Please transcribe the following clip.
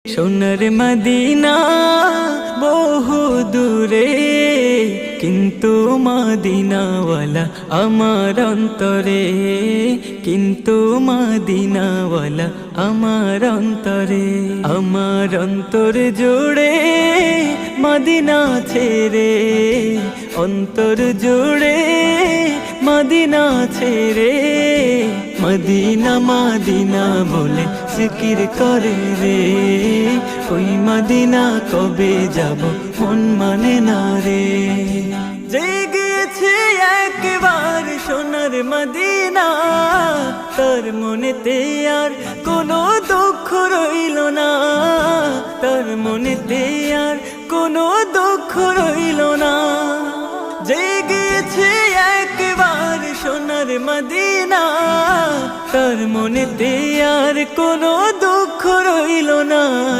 সোনার মদিনা বহু দূরে, কিন্তু মদিনাওয়ালা আমার অন্তরে, কিন্তু মদিনাওয়ালা আমার অন্তরে। আমার অন্তর জুড়ে মদিনা ছেড়ে, অন্তর জুড়ে মদিনা ছেড়ে, মদিনা মদিনা বলে জিকির করে রে। ওই মদিনা কবে যাব মন মানে না রে। জেগেছে একবার সোনার মদিনা, তার মনেতে আর কোনো দুঃখ রইল না, তার মনেতে আর কোনো দুঃখ রইল না। জেগেছে একবার সোনার মদিনা, তার মনেতে আর কোনো দুঃখ রইল না।